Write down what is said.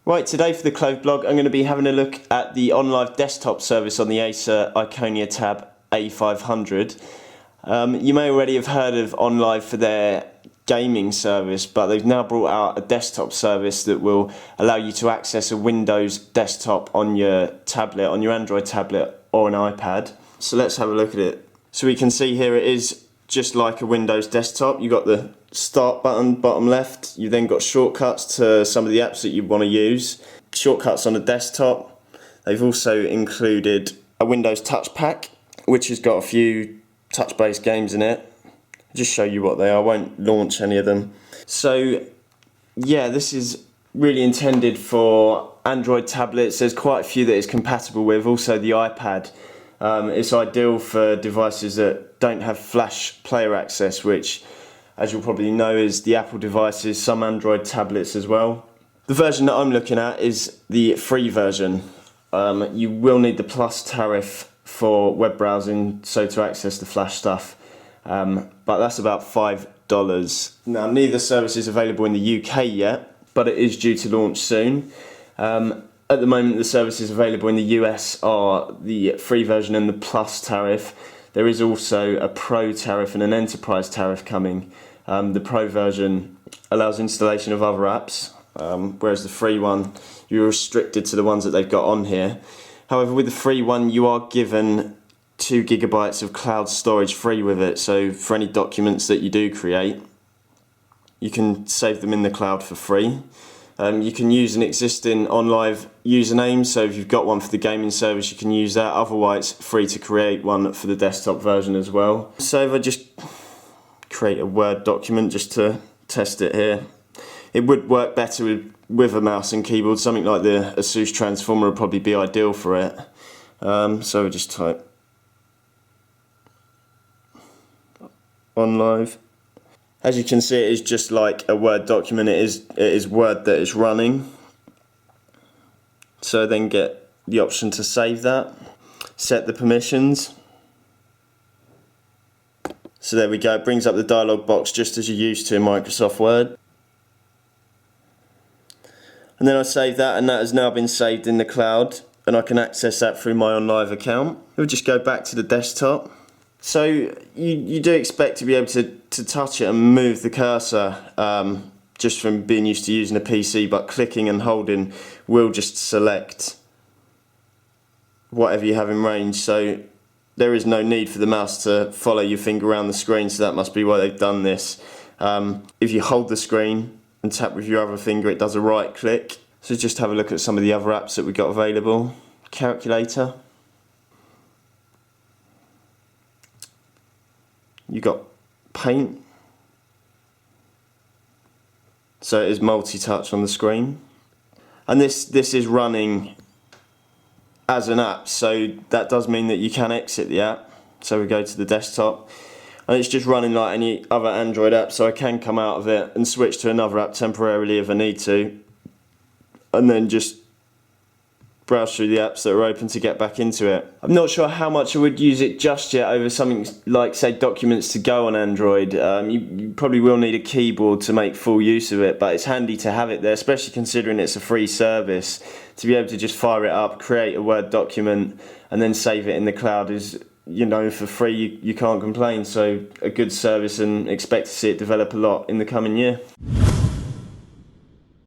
Right, today for the Clove blog I'm going to be having a look at the OnLive Desktop service on the Acer Iconia Tab A500. You may already have heard of OnLive for their gaming service, but they've now brought out a desktop service that will allow you to access a Windows desktop on your tablet, on your Android tablet or an iPad. So let's have a look at it. So we can see here it is just like a Windows desktop. You've got the start button bottom left, you've then got shortcuts to some of the apps that you want to use, shortcuts on the desktop. They've also included a Windows Touch Pack which has got a few touch based games in it. I'll just show you what they are, I won't launch any of them. So yeah, this is really intended for Android tablets. There's quite a few that it's compatible with, also the iPad. It's ideal for devices that don't have flash player access, which, as you'll probably know, is the Apple devices, some Android tablets as well. The version that I'm looking at is the free version. You will need the Plus tariff for web browsing, so to access the flash stuff, but that's about $5. Now, neither service is available in the UK yet, but it is due to launch soon. At the moment, the services available in the US are the free version and the Plus tariff. There is also a Pro tariff and an Enterprise tariff coming. The Pro version allows installation of other apps, whereas the free one, you're restricted to the ones that they've got on here. However, with the free one, you are given 2 GB of cloud storage free with it, so for any documents that you do create, you can save them in the cloud for free. You can use an existing OnLive username, so if you've got one for the gaming service you can use that, otherwise it's free to create one for the desktop version as well. So if I just create a Word document just to test it here, it would work better with a mouse and keyboard. Something like the Acer Transformer would probably be ideal for it. So we just type OnLive. As you can see, it is just like a Word document. It is Word that is running. So then get the option to save that, set the permissions. So there we go, it brings up the dialog box just as you're used to in Microsoft Word. And then I save that, and that has now been saved in the cloud, and I can access that through my OnLive account. We'll just go back to the desktop. So you do expect to be able to touch it and move the cursor just from being used to using a PC, but clicking and holding will just select whatever you have in range. So there is no need for the mouse to follow your finger around the screen, so that must be why they've done this. If you hold the screen and tap with your other finger, it does a right click. So just have a look at some of the other apps that we've got available. Calculator. You got Paint, so it is multi-touch on the screen, and this is running as an app, so that does mean that you can exit the app. So we go to the desktop, and it's just running like any other Android app, so I can come out of it and switch to another app temporarily if I need to, and then just browse through the apps that are open to get back into it. I'm not sure how much I would use it just yet over something like, say, Documents to Go on Android. You probably will need a keyboard to make full use of it, but it's handy to have it there, especially considering it's a free service. To be able to just fire it up, create a Word document, and then save it in the cloud is, you know, for free, you can't complain. So a good service, and expect to see it develop a lot in the coming year.